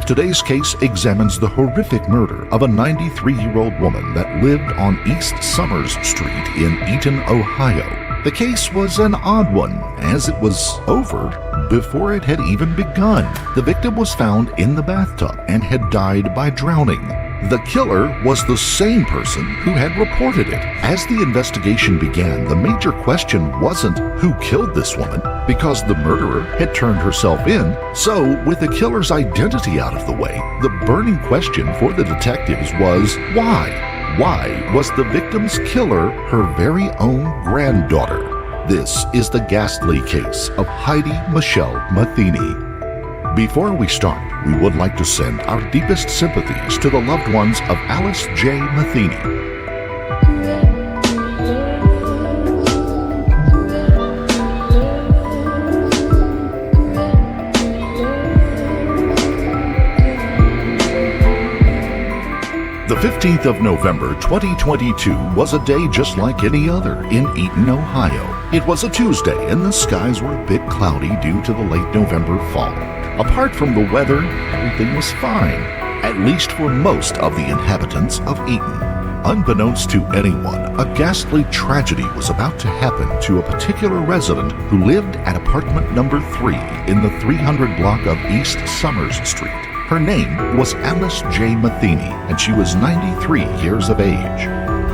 Today's case examines the horrific murder of a 93-year-old woman that lived on East Summers Street in Eaton, Ohio. The case was an odd one, as it was over before it had even begun. The victim was found in the bathtub and had died by drowning. The killer was the same person who had reported it. As the investigation began, the major question wasn't who killed this woman, because the murderer had turned herself in. So, with the killer's identity out of the way, the burning question for the detectives was why? Why was the victim's killer her very own granddaughter? This is the ghastly case of Heidi Michelle Matheny. Before we start, we would like to send our deepest sympathies to the loved ones of Alice J. Matheny. The 15th of November 2022 was a day just like any other in Eaton, Ohio. It was a Tuesday and the skies were a bit cloudy due to the late November fall. Apart from the weather, everything was fine, at least for most of the inhabitants of Eaton. Unbeknownst to anyone, a ghastly tragedy was about to happen to a particular resident who lived at apartment number 3 in the 300 block of East Summers Street. Her name was Alice J. Matheny, and she was 93 years of age.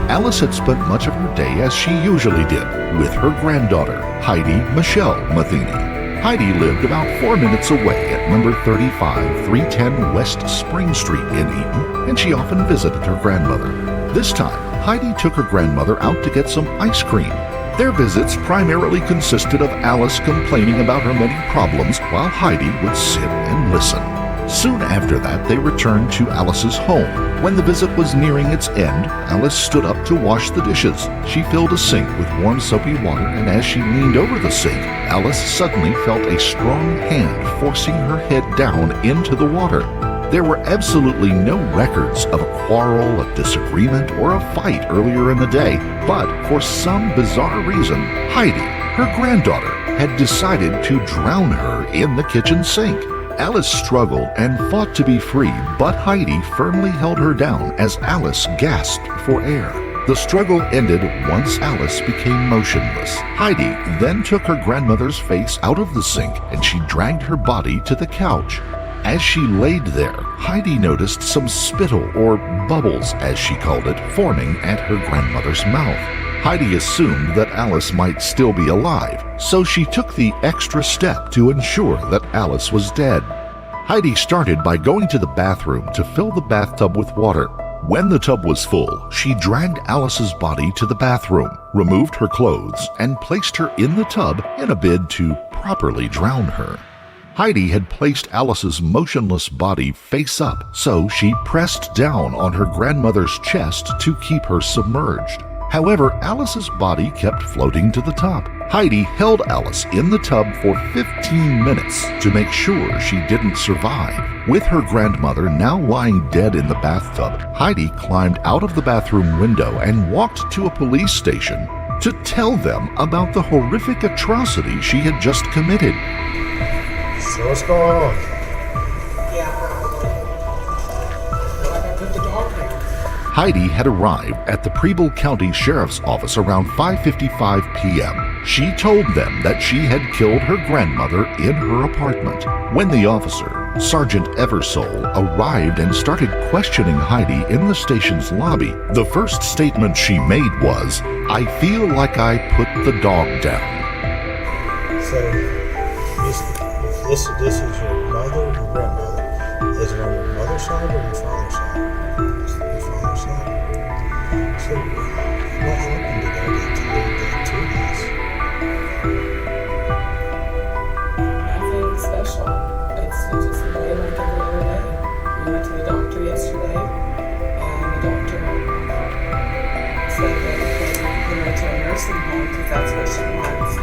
Alice had spent much of her day, as she usually did, with her granddaughter, Heidi Michelle Matheny. Heidi lived about 4 minutes away at number 35, 310 West Spring Street in Eaton, and she often visited her grandmother. This time, Heidi took her grandmother out to get some ice cream. Their visits primarily consisted of Alice complaining about her many problems while Heidi would sit and listen. Soon after that, they returned to Alice's home. When the visit was nearing its end, Alice stood up to wash the dishes. She filled a sink with warm soapy water, and as she leaned over the sink, Alice suddenly felt a strong hand forcing her head down into the water. There were absolutely no records of a quarrel, a disagreement, or a fight earlier in the day, but for some bizarre reason, Heidi, her granddaughter, had decided to drown her in the kitchen sink. Alice struggled and fought to be free, but Heidi firmly held her down as Alice gasped for air. The struggle ended once Alice became motionless. Heidi then took her grandmother's face out of the sink and she dragged her body to the couch. As she laid there, Heidi noticed some spittle, or bubbles as she called it, forming at her grandmother's mouth. Heidi assumed that Alice might still be alive, so she took the extra step to ensure that Alice was dead. Heidi started by going to the bathroom to fill the bathtub with water. When the tub was full, she dragged Alice's body to the bathroom, removed her clothes, and placed her in the tub in a bid to properly drown her. Heidi had placed Alice's motionless body face up, so she pressed down on her grandmother's chest to keep her submerged. However, Alice's body kept floating to the top. Heidi held Alice in the tub for 15 minutes to make sure she didn't survive. With her grandmother now lying dead in the bathtub, Heidi climbed out of the bathroom window and walked to a police station to tell them about the horrific atrocity she had just committed. So what's going on? Heidi had arrived at the Preble County Sheriff's Office around 5:55 p.m. She told them that she had killed her grandmother in her apartment. When the officer, Sergeant Eversole, arrived and started questioning Heidi in the station's lobby, the first statement she made was, "I feel like I put the dog down." So, this is your mother or your grandmother? Is it on your mother's side or your father's side? Your father's side. So, what happened to that to lead that to this? Nothing special. It's just a day like every other day. We went to the doctor yesterday, and the doctor said that we can put her to a nursing home because that's what she wants.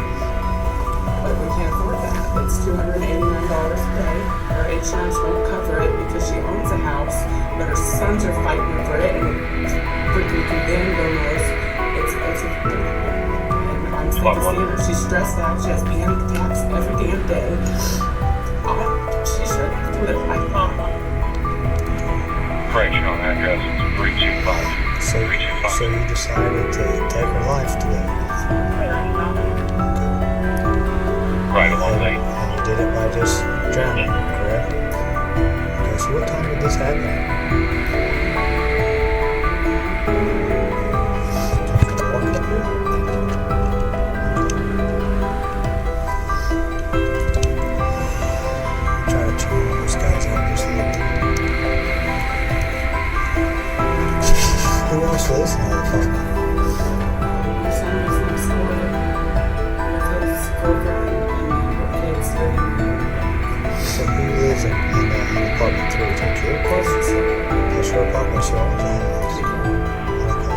But we can't afford that. It's $289 a day. Her insurance won't cover it because she owns a house, but her sons are fighting over it, and Brittany can then go knows it's a and I'm sick of seeing her. She's stressed out. She has panic attacks every damn day. She should do it like that. correctional address is 325. So you decided to take her life today. Right, along late. And you did it by just drowning, correct? Okay, so what time did this happen? Walking up here? Try to turn those guys out just a little bit. Who else lives in the apartment? My son was next door with his girlfriend and her kids living there. So who lives in apartment 3? Is that your apartment? That's your apartment. She owns the house. Okay.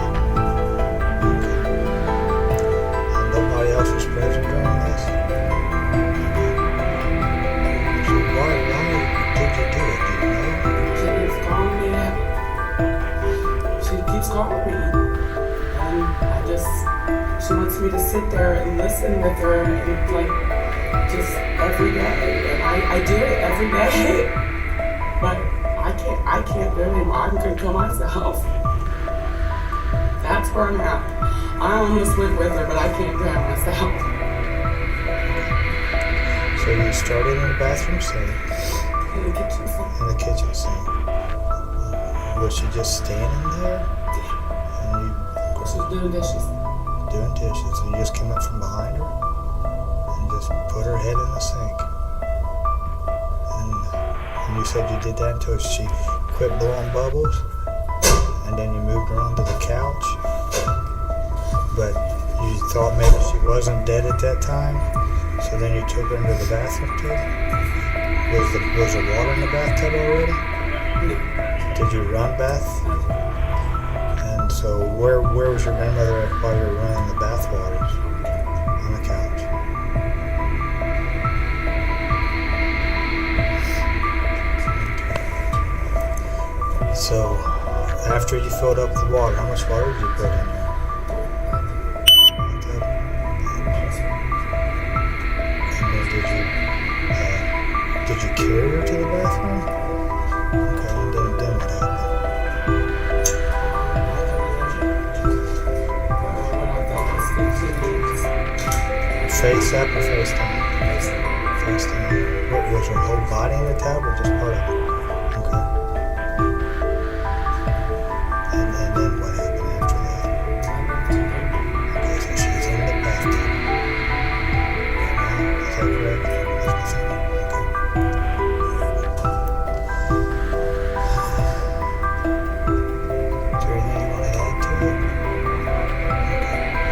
And nobody else was present during this? So why did you do it? Do you know? She keeps calling me up. She keeps calling me. And she wants me to sit there and listen with her and like just every day. And I do it every day. But I can't really control myself. That's where I'm at. I almost went with her, but I can't drown myself. So you started in the bathroom sink. In the kitchen sink. In the kitchen sink. Was she just standing there? And you She's doing dishes. doing dishes, and you just came up from behind her and just put her head in the sink. And you said you did that until she quit blowing bubbles, and then you moved her onto the couch. But you thought maybe she wasn't dead at that time, so then you took her into the bathroom too. Was there water in the bathtub already? Did you run bath? And so where was your grandmother at while you were running the bath waters? On the couch. So after you filled up the water, how much water did you put in there? And then did you carry her to the bathroom? Okay, and then what happened? Face up or face down? Face down. What, was her whole body in the tub or just part of it? Okay. And then what happened after that? Okay, so she's in the bathtub. Is that correct? Okay. Is there anything you want to add to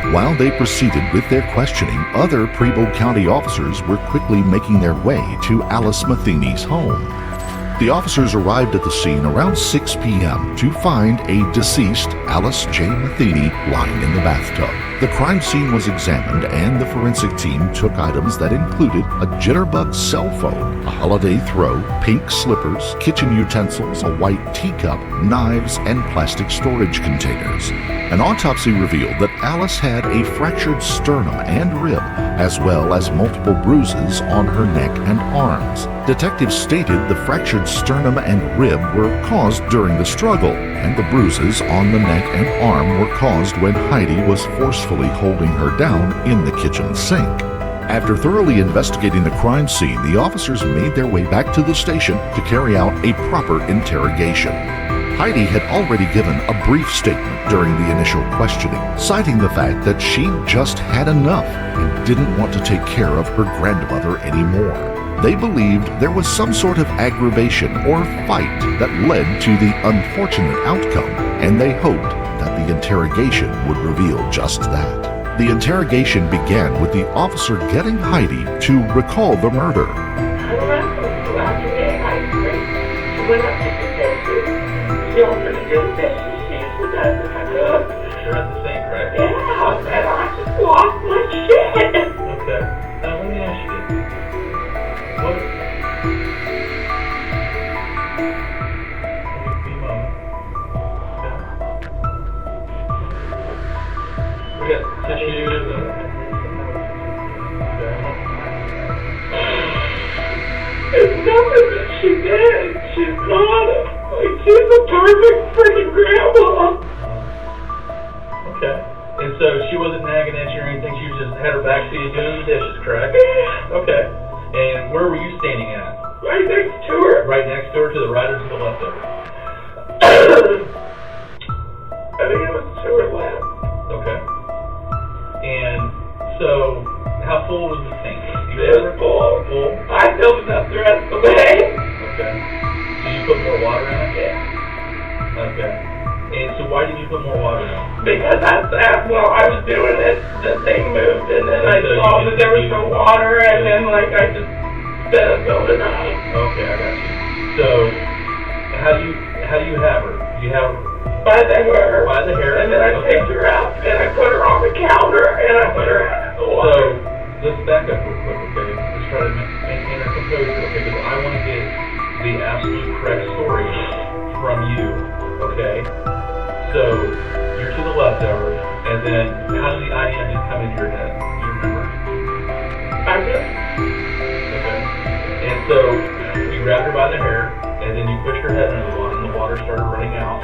it? While they proceeded with their questioning, other Preble County officers were quickly making their way to Alice Matheny's home. The officers arrived at the scene around 6 p.m. to find a deceased Alice J. Matheny lying in the bathtub. The crime scene was examined and the forensic team took items that included a jitterbug cell phone, a holiday throw, pink slippers, kitchen utensils, a white teacup, knives, and plastic storage containers. An autopsy revealed that Alice had a fractured sternum and rib, as well as multiple bruises on her neck and arms. Detectives stated the fractured sternum and rib were caused during the struggle, and the bruises on the neck and arm were caused when Heidi was forcefully holding her down in the kitchen sink. After thoroughly investigating the crime scene, the officers made their way back to the station to carry out a proper interrogation. Heidi had already given a brief statement during the initial questioning, citing the fact that she just had enough and didn't want to take care of her grandmother anymore. They believed there was some sort of aggravation or fight that led to the unfortunate outcome, and they hoped that the interrogation would reveal just that. The interrogation began with the officer getting Heidi to recall the murder. I went up to the dentist. She offered to do the best she can with us if I could. You're at the sink, right? Yeah, and I just lost my shit. Okay. Now let me ask you. What? Be a moment. Okay. We got tissues and. It's nothing that she did. She's not like She's a perfect freaking grandma. Okay. And so she wasn't nagging at you or anything, she just had her back to you doing the dishes, correct? Okay. And where were you standing at? Right next to her. Right next to her, to the right or to the left of her? I think it was to her left. Okay. And so, how full was the sink? It was full. Full? I filled it up the rest of the way. Okay. Did you put more water in it? Yeah. Okay. And so why did you put more water in it? Because while I was doing it, the thing moved, and then I So saw you that there was no water, and then I just sped up building up. Okay, I got you. So, how do you have her? Do you have her By the hair. by the hair? And then I Okay. picked her up, and I put her on the counter, and I put her in the water. So, let's back up real quick, okay? Let's try to maintain our composure, okay? Because I want to get the absolute correct story from you, okay? So, you're to the left of her, and then how did the idea just come into your head? Do you remember? I just, Okay. And so, you grabbed her by the hair, and then you pushed her head under the water, and the water started running out.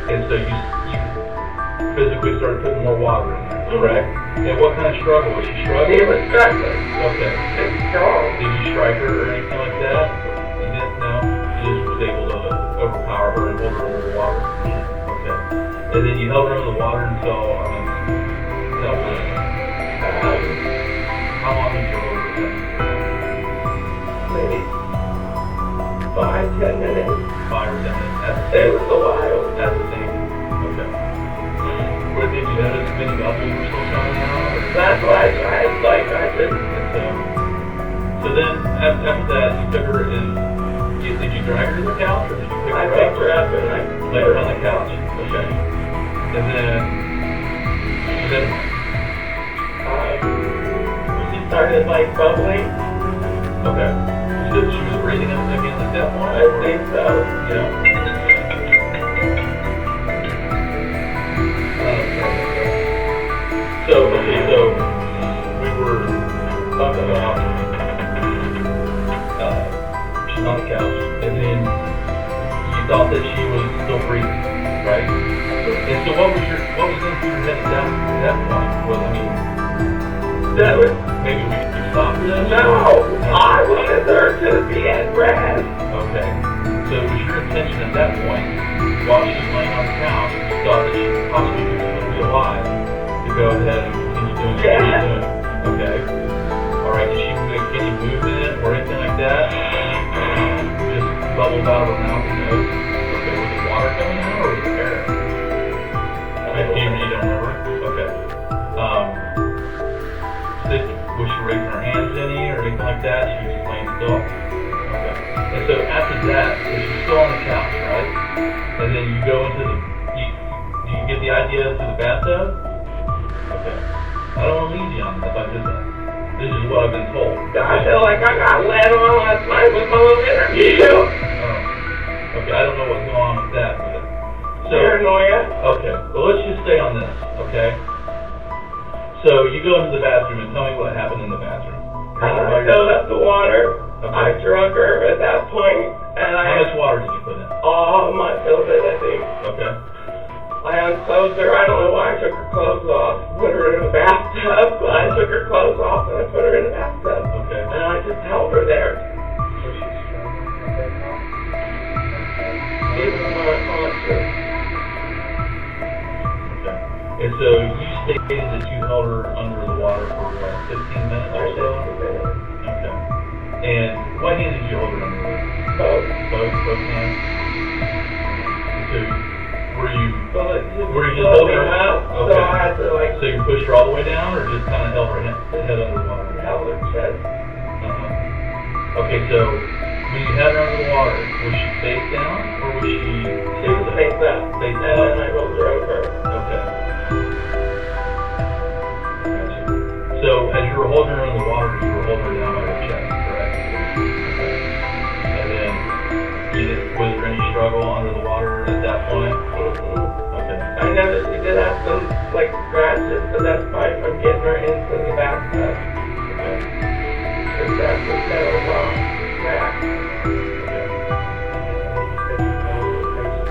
And so you physically started putting more water in there, correct? And what kind of struggle? Was she struggling? she was struggling. Okay. It's strong. Did you strike her or anything like that? You didn't? No? You just was able to overpower her and hold her under the water? Okay. And then you held her under the water until when? How long did you hold her? Maybe 5-10 minutes. 5 or 10 minutes? At the It same, was a while. at the same. Okay. Where did you notice if any bubbles were still coming out? Or? That's why I just, So then, after that, you took her and, did you drag her to the couch, or did you pick I her picked up? her up and I Lay her on the couch, okay. And then, she started like bubbling. okay. So she was breathing again at that point? I think so. Yeah. So we were talking about, she's on the couch, and then you thought that she was still breathing, right? And so what was going through your head at that point? Well, I mean, That was, maybe we could stop this? no, I wanted her to be at rest. Okay. So it was your intention at that point, while she was laying on the couch, you thought that she possibly could still be alive, to go ahead and continue doing what she was doing. Okay. Alright, did she make any movement or anything like that? Just bubbles out of her mouth and nose? Okay, was it water coming out or was it air? You don't remember? Okay. Was she raising her hands any or anything like that? She was just laying still? Okay. And so after that, so she's still on the couch, right? And then you go into you get the idea to the bathtub? Okay. I don't want to lead you on this. This is what I've been told. I feel like I got led on last night with my little interview. Oh. Okay, I don't know what's going on with that, but Paranoia. okay. Well, let's just stay on this, okay? So you go into the bathroom and tell me what happened in the bathroom. I filled up the water. Okay. I drunk her at that point, and How much water did you put in? I filled it, I think. Okay. I unclothed her. I don't know why I took her clothes off, put her in the bathtub. I took her clothes off and I put her in the bathtub. Okay. And I just held her there. Was she struggling at that time? She was not conscious. Okay. And so you stated that you held her under the water for what, 15 minutes or so? Okay. And what hand did you hold her under? Both hands? So were you just holding her out? So I had to So you pushed her all the way down, or just kind of held her head under the water? held her chest. Okay, so when you had her under the water, was she face down, or was she? She was face up. Face And up. then I rolled her over. Okay. Gotcha. So as you were holding her in the water, you were holding her down by her chest, correct? Okay. And then was there any struggle under the water at that point? Okay. I noticed she did have some scratches, but that's probably from getting her into the bathtub. Okay. Because that's what that was on. Yeah. Okay. You said you told the patient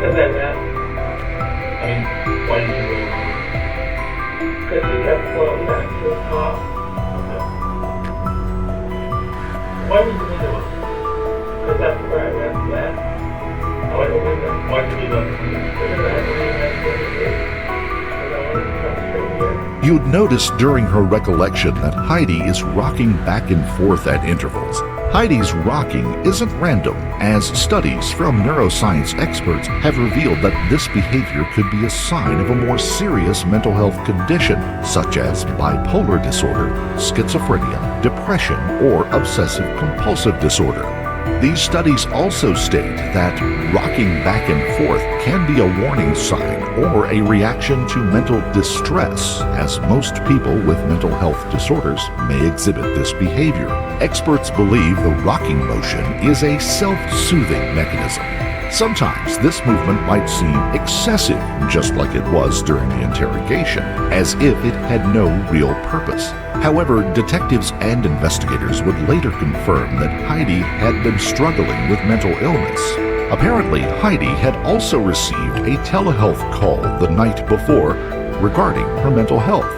Because I left. I mean, why did you roll over? Because she kept floating back to the top. Why was the window open? Because that's where I left. Why did you let the window? Because I believe that's what it is. Because I wanted to come straight here. You'd notice during her recollection that Heidi is rocking back and forth at intervals. Heidi's rocking isn't random, as studies from neuroscience experts have revealed that this behavior could be a sign of a more serious mental health condition, such as bipolar disorder, schizophrenia, depression, or obsessive-compulsive disorder. These studies also state that rocking back and forth can be a warning sign or a reaction to mental distress, as most people with mental health disorders may exhibit this behavior. Experts believe the rocking motion is a self-soothing mechanism. Sometimes this movement might seem excessive, just like it was during the interrogation, as if it had no real purpose. However, detectives and investigators would later confirm that Heidi had been struggling with mental illness. Apparently, Heidi had also received a telehealth call the night before regarding her mental health.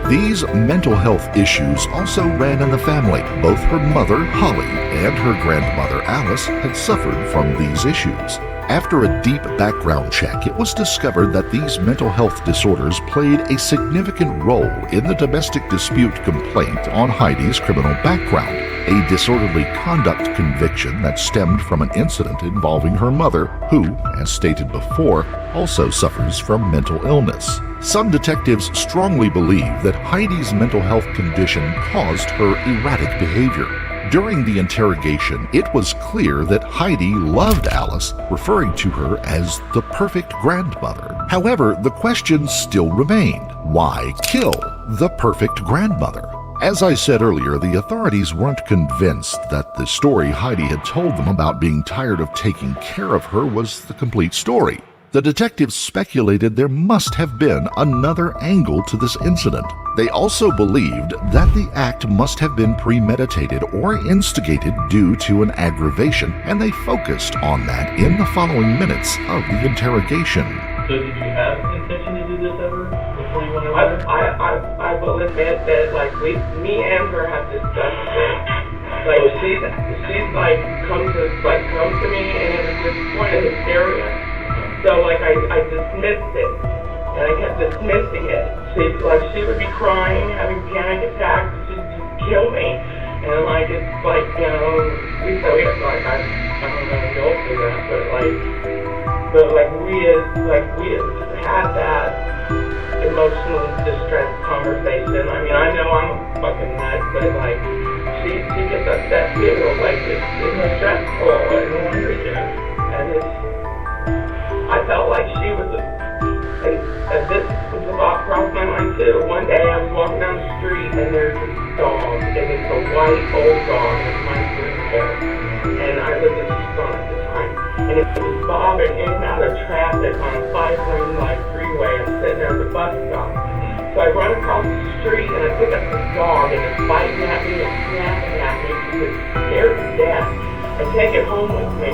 These mental health issues also ran in the family. Both her mother, Holly, and her grandmother, Alice, had suffered from these issues. After a deep background check, it was discovered that these mental health disorders played a significant role in the domestic dispute complaint on Heidi's criminal background, a disorderly conduct conviction that stemmed from an incident involving her mother, who, as stated before, also suffers from mental illness. Some detectives strongly believe that Heidi's mental health condition caused her erratic behavior. During the interrogation, it was clear that Heidi loved Alice, referring to her as the perfect grandmother. However, the question still remained: why kill the perfect grandmother? As I said earlier, the authorities weren't convinced that the story Heidi had told them about being tired of taking care of her was the complete story. The detectives speculated there must have been another angle to this incident. They also believed that the act must have been premeditated or instigated due to an aggravation, and they focused on that in the following minutes of the interrogation. So did you have intention to do this ever before you went over? I will admit that, like, me and her have discussed it. Like, she's like, come to me, and it was this point of hysteria. So, like, I dismissed it, and I kept dismissing it. She would be crying, having panic attacks, she'd just kill me. And, like, it's like, you know, I don't know how to go through that, but we had that emotional distress conversation. I mean, I know I'm a fucking nut, but, like, she gets upset too. Like, it's stressful and wondering, and I felt like she was, and this was a lot crossed my mind too. One day I was walking down the street and there's this dog, and it's a white old dog with my green hair, and I lived in Eaton at the time, and it was bobbing in and out of traffic on a 5-lane like freeway. I'm sitting there at the bus stop, so I run across the street and I pick up this dog, and it's biting at me and snapping at me because it's scared to death. I take it home with me,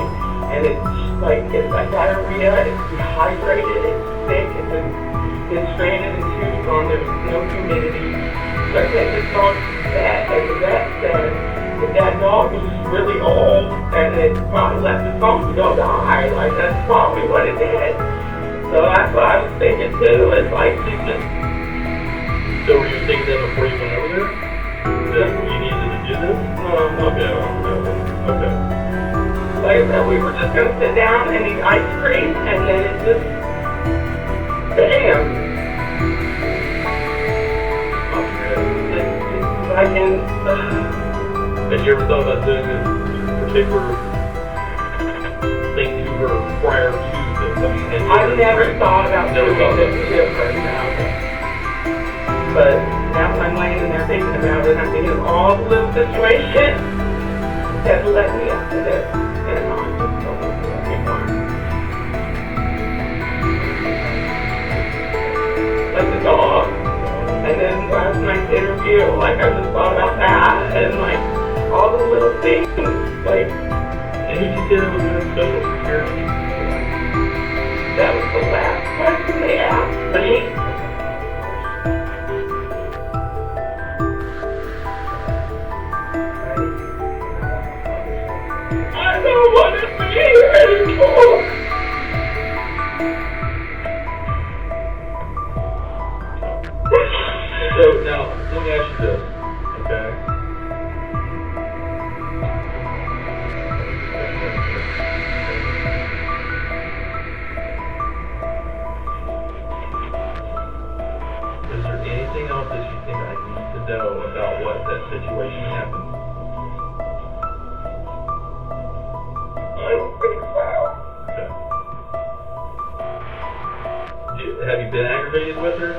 and it's like diarrhea, it's dehydrated, it's sick, it's stranded in Tucson, there's no humidity. So I take this dog to the vet, and the vet said that dog was just really old, and it probably left its home to go die. Like, that's probably what it did. So that's what I was thinking too, it's like she just... So were you thinking that before you went over there? That you needed to do this? Okay. Like I said, we were just going to sit down and eat ice cream, and then it just, bam. Have you ever thought about doing this particular thing to her prior to this? I've never thought about doing this to her now. But now when I'm laying in there thinking about it, I'm thinking of all the little situations that led me up to this. And I just don't want to do it anymore. Like the dog. And then last night's interview, like I just thought about that, and like all the little things, like. And you consider it was a social security? was the last question they asked me. I don't want to be here anymore. So now, let me ask you this, okay? Is there anything else that you think I need to know about what that situation happened? I don't think so. Okay. Have you been aggravated with her?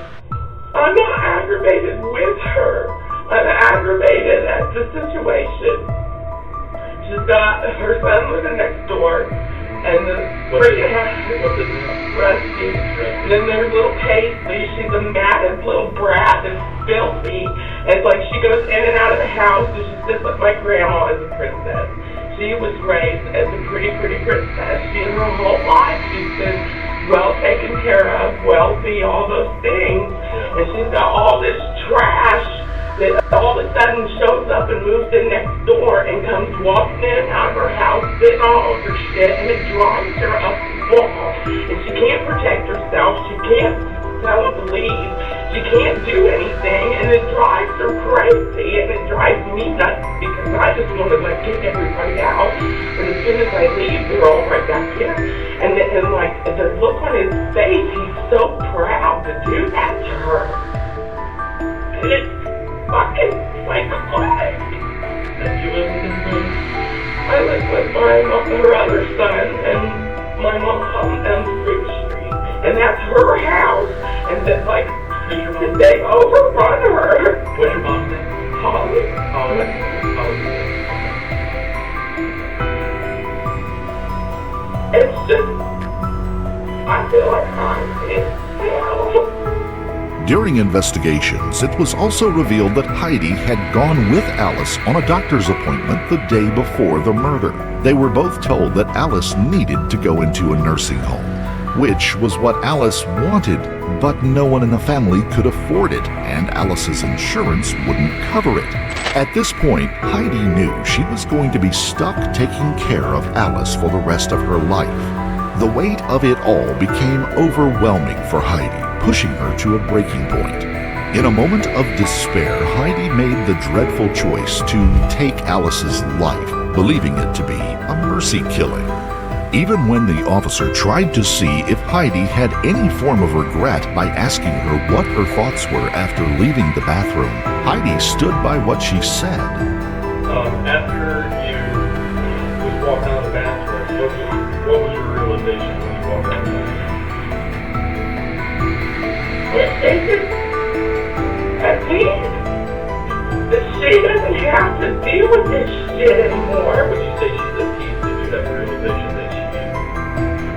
I'm not aggravated with her. I'm aggravated at the situation. She's got her son living next door, and the freaking What's his name? Rusty. And then there's little Paisley. She's a mad little brat that's filthy. It's like she goes in and out of the house, and she's just like my grandma is a princess. She was raised as a pretty princess. She, in her whole life, she's been well taken care of, wealthy, all those things. And she's got all this trash that all of a sudden shows up and moves in next door and comes walking in and out of her house, sitting all over shit, and it drives her up the wall. And she can't protect herself. She can't tell them to leave. She can't do anything, and it drives her crazy, and it drives me nuts because I just want to like get everybody out. But as soon as I leave, they're all right back here. And like the look on his face, he's so proud to do that to her. And it's fucking psychotic. And you live with him, too? I live with her other son and my mom on Fruit Street, and that's her house. And that's like they overrun her. What's your mom's name? Holly. It's just, I feel like I'm in hell. During investigations, it was also revealed that Heidi had gone with Alice on a doctor's appointment the day before the murder. They were both told that Alice needed to go into a nursing home, which was what Alice wanted, but no one in the family could afford it, and Alice's insurance wouldn't cover it. At this point, Heidi knew she was going to be stuck taking care of Alice for the rest of her life. The weight of it all became overwhelming for Heidi, pushing her to a breaking point. In a moment of despair, Heidi made the dreadful choice to take Alice's life, believing it to be a mercy killing. Even when the officer tried to see if Heidi had any form of regret by asking her what her thoughts were after leaving the bathroom, Heidi stood by what she said. After you was walking out of the bathroom, what was your realization when you walked out of the bathroom? At least that she doesn't have to deal with this shit anymore. Would you say she's at peace? Did you have the realization that she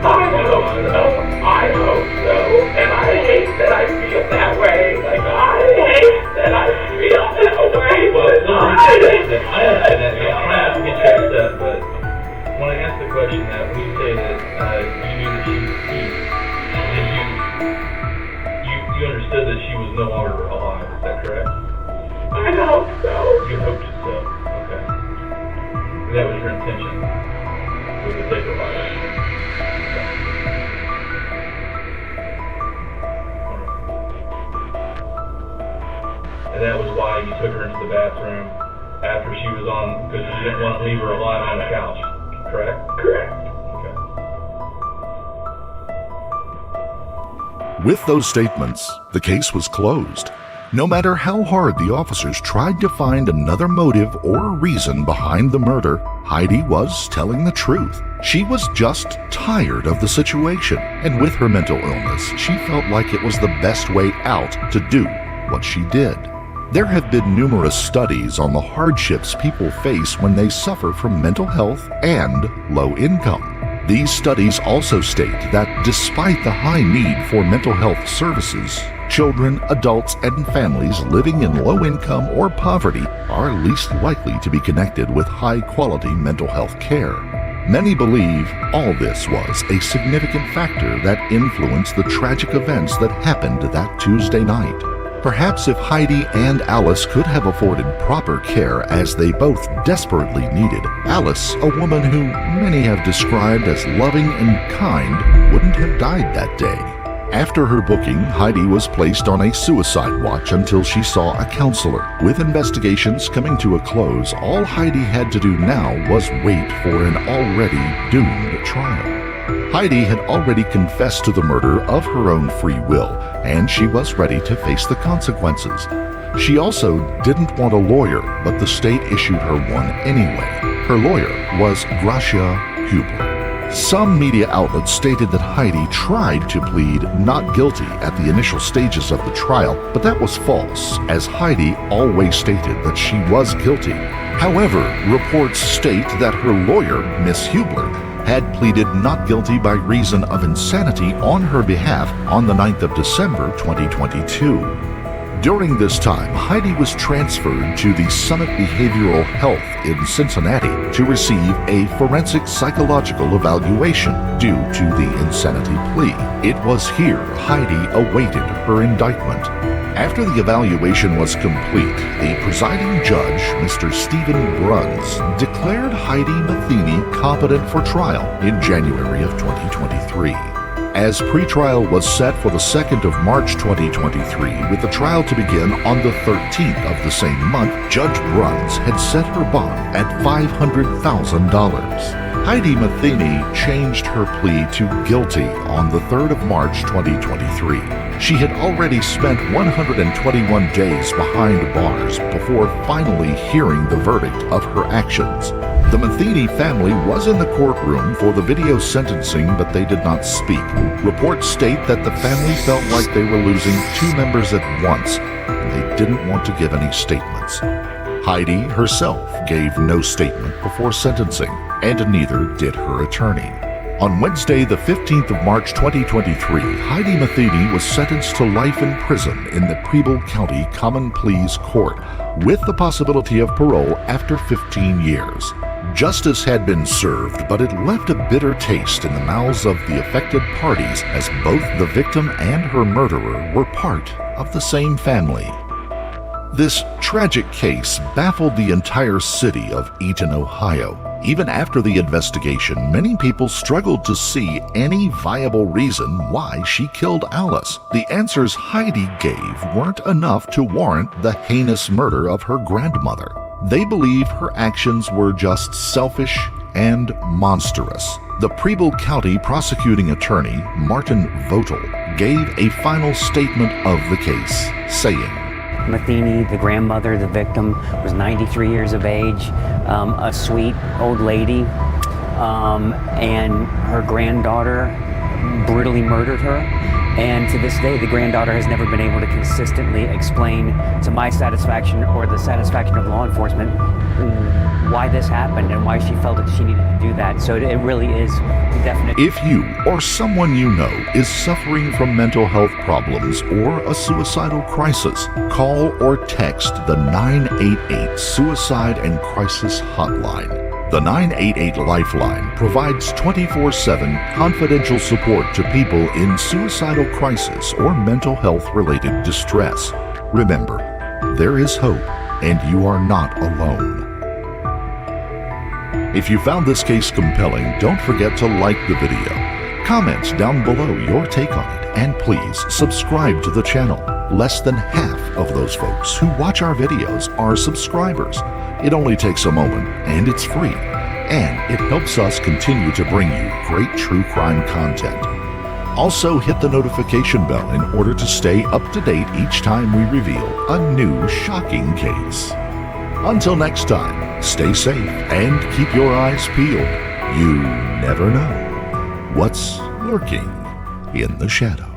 I hope so. And I hate that I feel that way. Like, I hate that I feel that way. Well, I understand that. I'm trying to get you upset, but when I asked the question that when you say that you knew that she was at peace, did you understood that she was no longer alive, is that correct? I hope so. You hoped so, okay. And that was your intention, was to take her life. And that was why you took her into the bathroom after she was on, because you didn't want to leave her alive on the couch, correct? Correct. Okay. With those statements, the case was closed. No matter how hard the officers tried to find another motive or reason behind the murder, Heidi was telling the truth. She was just tired of the situation, and with her mental illness, she felt like it was the best way out to do what she did. There have been numerous studies on the hardships people face when they suffer from mental health and low income. These studies also state that despite the high need for mental health services, children, adults, and families living in low income or poverty are least likely to be connected with high-quality mental health care. Many believe all this was a significant factor that influenced the tragic events that happened that Tuesday night. Perhaps if Heidi and Alice could have afforded proper care as they both desperately needed, Alice, a woman who many have described as loving and kind, wouldn't have died that day. After her booking, Heidi was placed on a suicide watch until she saw a counselor. With investigations coming to a close, all Heidi had to do now was wait for an already doomed trial. Heidi had already confessed to the murder of her own free will, and she was ready to face the consequences. She also didn't want a lawyer, but the state issued her one anyway. Her lawyer was Gracia Hubler. Some media outlets stated that Heidi tried to plead not guilty at the initial stages of the trial, but that was false, as Heidi always stated that she was guilty. However, reports state that her lawyer, Miss Hubler, had pleaded not guilty by reason of insanity on her behalf on the 9th of December 2022. During this time, Heidi was transferred to the Summit Behavioral Health in Cincinnati to receive a forensic psychological evaluation due to the insanity plea. It was here Heidi awaited her indictment. After the evaluation was complete, the presiding judge, Mr. Stephen Bruns, declared Heidi Matheny competent for trial in January of 2023. As pretrial was set for the 2nd of March 2023, with the trial to begin on the 13th of the same month, Judge Bruns had set her bond at $500,000. Heidi Matheny changed her plea to guilty on the 3rd of March 2023. She had already spent 121 days behind bars before finally hearing the verdict of her actions. The Matheny family was in the courtroom for the video sentencing, but they did not speak. Reports state that the family felt like they were losing two members at once, and they didn't want to give any statements. Heidi herself gave no statement before sentencing, and neither did her attorney. On Wednesday, the 15th of March 2023, Heidi Matheny was sentenced to life in prison in the Preble County Common Pleas Court, with the possibility of parole after 15 years. Justice had been served, but it left a bitter taste in the mouths of the affected parties, as both the victim and her murderer were part of the same family. This tragic case baffled the entire city of Eaton, Ohio. Even after the investigation, many people struggled to see any viable reason why she killed Alice. The answers Heidi gave weren't enough to warrant the heinous murder of her grandmother. They believe her actions were just selfish and monstrous. The Preble County prosecuting attorney, Martin Votel, gave a final statement of the case, saying, Matheny, the grandmother, the victim, was 93 years of age, a sweet old lady, and her granddaughter brutally murdered her. And to this day, the granddaughter has never been able to consistently explain to my satisfaction or the satisfaction of law enforcement why this happened and why she felt that she needed to do that. So it really is definite. If you or someone you know is suffering from mental health problems or a suicidal crisis, call or text the 988 Suicide and Crisis Hotline. The 988 Lifeline provides 24/7 confidential support to people in suicidal crisis or mental health-related distress. Remember, there is hope, and you are not alone. If you found this case compelling, don't forget to like the video. Comment down below your take on it, and please subscribe to the channel. Less than half of those folks who watch our videos are subscribers. It only takes a moment, and it's free. And it helps us continue to bring you great true crime content. Also, hit the notification bell in order to stay up to date each time we reveal a new shocking case. Until next time, stay safe and keep your eyes peeled. You never know what's lurking in the shadows.